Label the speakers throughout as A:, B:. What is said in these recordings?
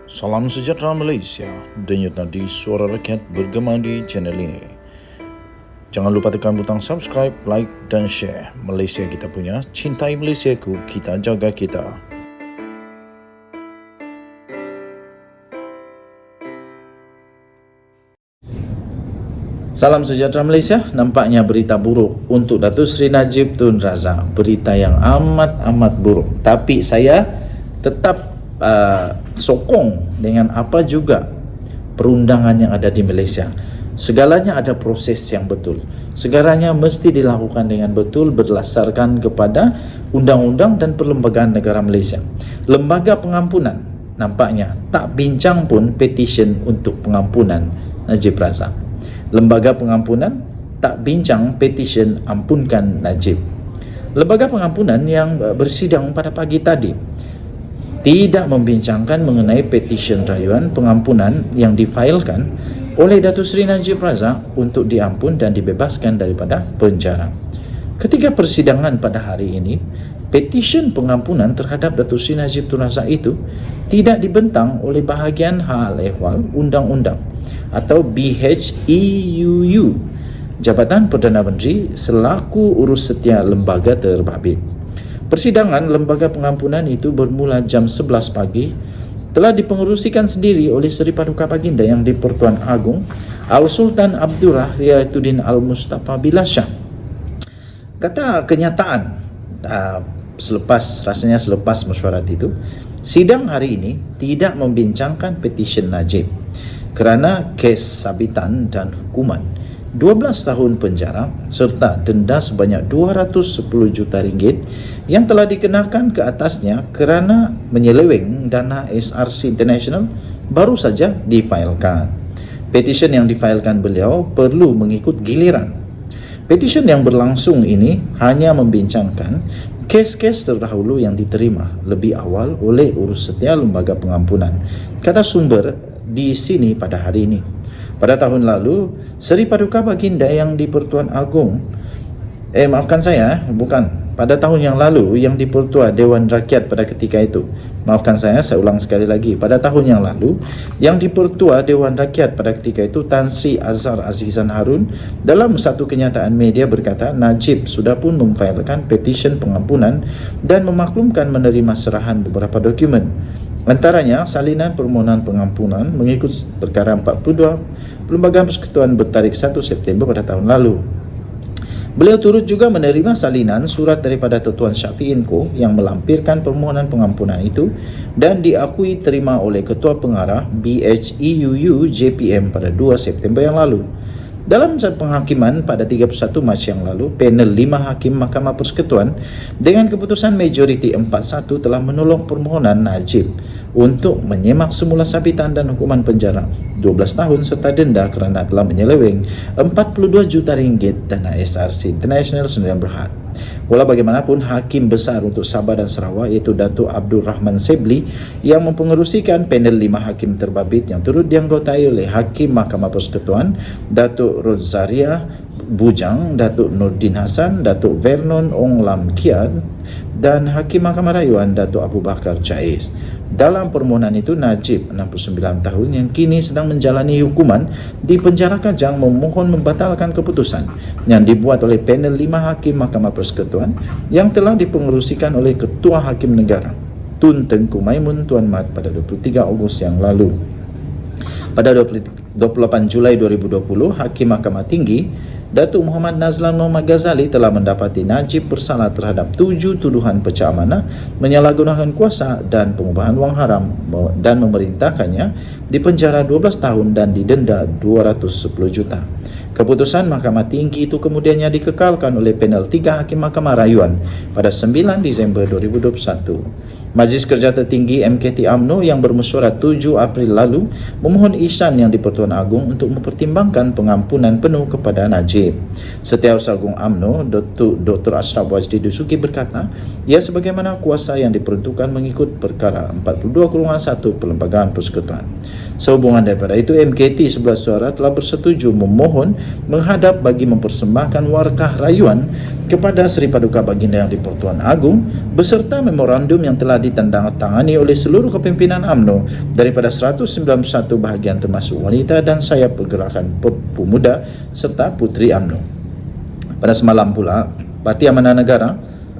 A: Salam sejahtera Malaysia, denyut nadi suara rakyat bergema di channel ini. Jangan lupa tekan butang subscribe, like dan share. Malaysia kita punya, cintai Malaysiaku, kita jaga kita. Salam sejahtera Malaysia, nampaknya berita buruk untuk Datuk Seri Najib Tun Razak. Berita yang amat buruk. Tapi saya tetap sokong dengan apa juga perundangan yang ada di Malaysia. Segalanya ada proses yang betul. Segalanya mesti dilakukan dengan betul berdasarkan kepada undang-undang dan perlembagaan negara Malaysia. Lembaga pengampunan nampaknya tak bincang pun petition untuk pengampunan Najib Razak. Lembaga pengampunan tak bincang petition ampunkan Najib. Lembaga pengampunan yang bersidang pada pagi tadi tidak membincangkan mengenai petition rayuan pengampunan yang difailkan oleh Datuk Seri Najib Razak untuk diampun dan dibebaskan daripada penjara. Ketika persidangan pada hari ini, petition pengampunan terhadap Datuk Seri Najib Tun Razak itu tidak dibentang oleh bahagian hal ehwal undang-undang atau BHEUU, Jabatan Perdana Menteri selaku urus setia lembaga terbabit. Persidangan lembaga pengampunan itu bermula jam 11 pagi, telah dipengerusikan sendiri oleh Seri Paduka Baginda Yang di-Pertuan Agong Al-Sultan Abdullah Riayatuddin Al-Mustafa Bilasyah. Kata kenyataan selepas mesyuarat itu, sidang hari ini tidak membincangkan petition Najib kerana kes sabitan dan hukuman 12 tahun penjara serta denda sebanyak 210 juta ringgit yang telah dikenakan ke atasnya kerana menyeleweng dana SRC International baru saja difailkan. Petition yang difailkan beliau perlu mengikut giliran. Petition yang berlangsung ini hanya membincangkan kes-kes terdahulu yang diterima lebih awal oleh urus setia lembaga pengampunan. Kata sumber di sini pada hari ini. Pada tahun lalu, Seri Paduka Baginda Yang di-Pertuan Agong pada tahun yang lalu yang di-Pertua Dewan Rakyat pada ketika itu. Saya ulang sekali lagi. Pada tahun yang lalu yang di-Pertua Dewan Rakyat pada ketika itu, Tan Sri Azhar Azizan Harun dalam satu kenyataan media berkata Najib sudah pun memfailkan petition pengampunan dan memaklumkan menerima serahan beberapa dokumen. Antaranya salinan permohonan pengampunan mengikut perkara 42 Perlembagaan Persekutuan bertarikh 1 September pada tahun lalu. Beliau turut juga menerima salinan surat daripada Tuan Syafi'in Ko yang melampirkan permohonan pengampunan itu dan diakui terima oleh Ketua Pengarah BHEUU JPM pada 2 September yang lalu. Dalam penghakiman pada 31 Mac yang lalu, panel 5 hakim Mahkamah Persekutuan dengan keputusan majoriti 4-1 telah menolak permohonan Najib untuk menyemak semula sabitan dan hukuman penjara 12 tahun serta denda kerana telah menyeleweng 42 juta ringgit dana SRC International Sdn Bhd. Walau bagaimanapun, Hakim Besar untuk Sabah dan Sarawak iaitu Datuk Abdul Rahman Sebli yang mempengerusikan panel 5 hakim terbabit yang turut dianggotai oleh Hakim Mahkamah Persekutuan Datuk Rozaria Bujang, Datuk Nordin Hassan, Datuk Vernon Ong Lam Kian dan Hakim Mahkamah Rayuan Datuk Abu Bakar Jais. Dalam permohonan itu, Najib 69 tahun yang kini sedang menjalani hukuman di penjara Kajang memohon membatalkan keputusan yang dibuat oleh panel 5 hakim Mahkamah Persekutuan yang telah dipengerusikan oleh Ketua Hakim Negara Tun Tengku Maimun Tuan Mat pada 23 Ogos yang lalu. Pada 28 Julai 2020, Hakim Mahkamah Tinggi Datuk Muhammad Nazlan Muhammad Ghazali telah mendapati Najib bersalah terhadap 7 tuduhan pecah amanah, menyalahgunakan kuasa dan pengubahan wang haram dan memerintahkannya dipenjara 12 tahun dan didenda 210 juta. Keputusan Mahkamah Tinggi itu kemudiannya dikekalkan oleh panel 3 Hakim Mahkamah Rayuan pada 9 Disember 2021. Majlis Kerja Tertinggi MKT UMNO yang bermesyuarat 7 April lalu memohon Ihsan Yang di-Pertuan Agong untuk mempertimbangkan pengampunan penuh kepada Najib. Setiausaha Agung UMNO Dr. Ashraf Wajdi Dusuki berkata, ia sebagaimana kuasa yang diperuntukkan mengikut perkara 42-1 Perlembagaan Persekutuan. Sehubungan daripada itu, MKT 11 suara telah bersetuju memohon menghadap bagi mempersembahkan warkah rayuan kepada Seri Paduka Baginda Yang di-Pertuan Agong beserta memorandum yang telah ditandatangani oleh seluruh kepimpinan UMNO daripada 191 bahagian termasuk wanita dan sayap pergerakan pemuda serta puteri UMNO. Pada semalam pula, Parti Amanah Negara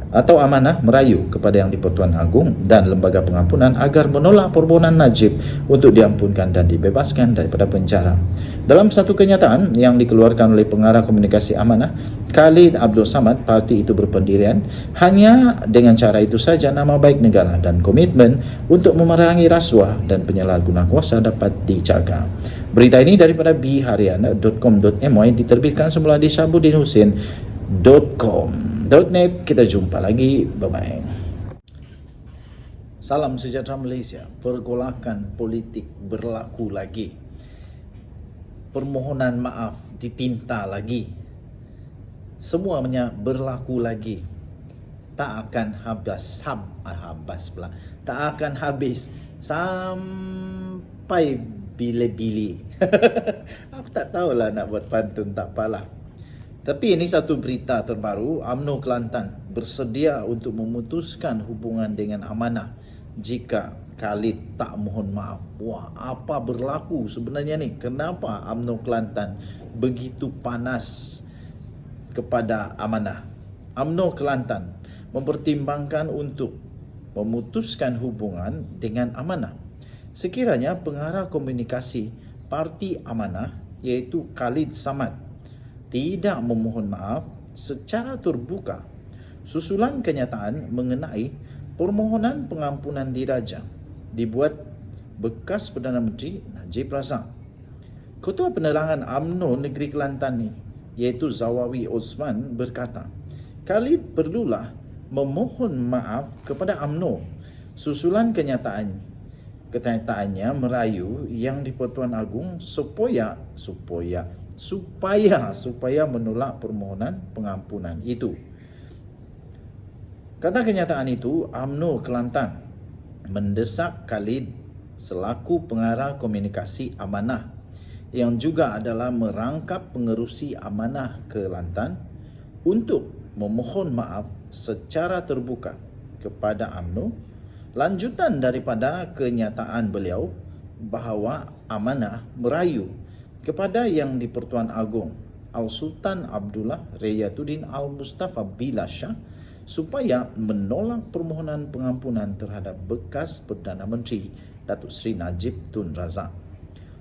A: atau Amanah merayu kepada Yang di-Pertuan Agong dan Lembaga Pengampunan agar menolak permohonan Najib untuk diampunkan dan dibebaskan daripada penjara. Dalam satu kenyataan yang dikeluarkan oleh Pengarah Komunikasi Amanah, Khalid Abdul Samad, parti itu berpendirian hanya dengan cara itu saja nama baik negara dan komitmen untuk memerangi rasuah dan penyalahgunaan kuasa dapat dijaga. Berita ini daripada bharian.com.my diterbitkan semula di Syabuddinhusin.com.net. Kita jumpa lagi. Bye-bye. Salam sejahtera Malaysia. Pergolakan politik berlaku lagi. Permohonan maaf dipinta lagi. Semuanya berlaku lagi. Tak akan tak akan habis sampai bila-bila. Aku tak tahulah nak buat pantun, tak apalah. Tapi ini satu berita terbaru. UMNO Kelantan bersedia untuk memutuskan hubungan dengan Amanah jika Khalid tak mohon maaf. Wah, apa berlaku sebenarnya ni? Kenapa UMNO Kelantan begitu panas kepada Amanah? UMNO Kelantan mempertimbangkan untuk memutuskan hubungan dengan Amanah sekiranya Pengarah Komunikasi Parti Amanah iaitu Khalid Samad tidak memohon maaf secara terbuka susulan kenyataan mengenai permohonan pengampunan diraja dibuat bekas Perdana Menteri Najib Razak. Ketua Penerangan UMNO Negeri Kelantan ni iaitu Zawawi Osman berkata, Khalid perlulah memohon maaf kepada UMNO susulan kenyataannya merayu Yang di-Pertuan Agong supaya menolak permohonan pengampunan itu. Kata kenyataan itu, UMNO Kelantan mendesak Khalid selaku Pengarah Komunikasi Amanah yang juga adalah merangkap pengerusi Amanah Kelantan untuk memohon maaf secara terbuka kepada UMNO lanjutan daripada kenyataan beliau bahawa Amanah merayu kepada Yang di-Pertuan Agong Al-Sultan Abdullah Rayatuddin Al-Mustafa Billah Shah supaya menolak permohonan pengampunan terhadap bekas Perdana Menteri Datuk Seri Najib Tun Razak.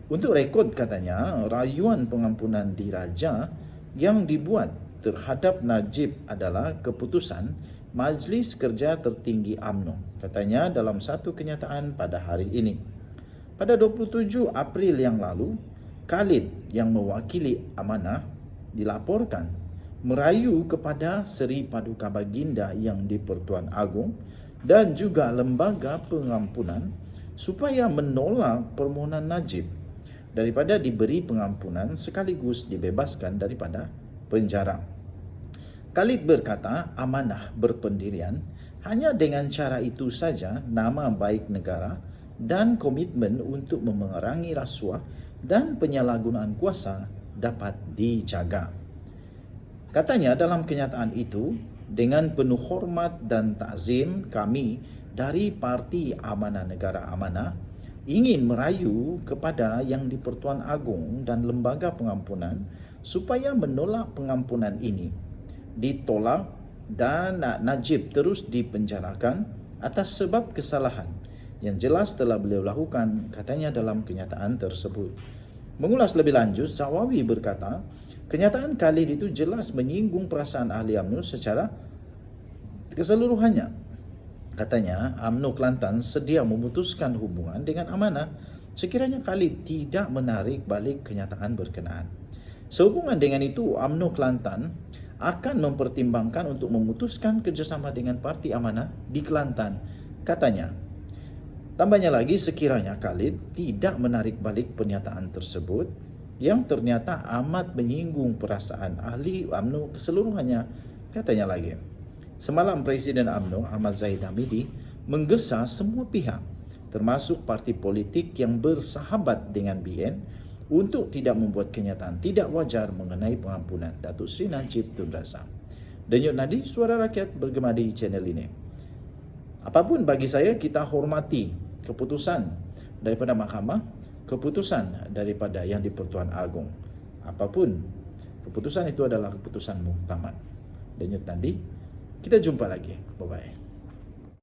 A: Untuk rekod katanya, rayuan pengampunan diraja yang dibuat terhadap Najib adalah keputusan Majlis Kerja Tertinggi UMNO, katanya dalam satu kenyataan pada hari ini. Pada 27 April yang lalu, Khalid yang mewakili Amanah dilaporkan merayu kepada Seri Paduka Baginda Yang di-Pertuan Agong dan juga Lembaga Pengampunan supaya menolak permohonan Najib daripada diberi pengampunan sekaligus dibebaskan daripada penjara. Khalid berkata Amanah berpendirian hanya dengan cara itu saja nama baik negara dan komitmen untuk memerangi rasuah dan penyalahgunaan kuasa dapat dijaga. Katanya dalam kenyataan itu, dengan penuh hormat dan takzim kami dari Parti Amanah Negara Amanah ingin merayu kepada Yang di-Pertuan Agong dan Lembaga Pengampunan supaya menolak pengampunan ini ditolak dan Najib terus dipenjarakan atas sebab kesalahan yang jelas telah beliau lakukan, katanya dalam kenyataan tersebut. Mengulas lebih lanjut, Zawawi berkata, kenyataan Khalid itu jelas menyinggung perasaan ahli UMNO secara keseluruhannya. Katanya, UMNO Kelantan sedia memutuskan hubungan dengan Amanah sekiranya Khalid tidak menarik balik kenyataan berkenaan. Sehubungan dengan itu, UMNO Kelantan akan mempertimbangkan untuk memutuskan kerjasama dengan Parti Amanah di Kelantan, katanya. Tambahnya lagi, sekiranya Khalid tidak menarik balik pernyataan tersebut yang ternyata amat menyinggung perasaan ahli UMNO keseluruhannya, katanya lagi. Semalam Presiden UMNO Ahmad Zahid Hamidi menggesa semua pihak termasuk parti politik yang bersahabat dengan BN untuk tidak membuat kenyataan tidak wajar mengenai pengampunan Datuk Seri Najib Tun Razak. Denyut nadi suara rakyat bergema di channel ini. Apapun bagi saya, kita hormati keputusan daripada mahkamah, keputusan daripada Yang di-Pertuan Agong. Apapun keputusan itu adalah keputusan muktamad. Denyut nadi, kita jumpa lagi. Bye-bye.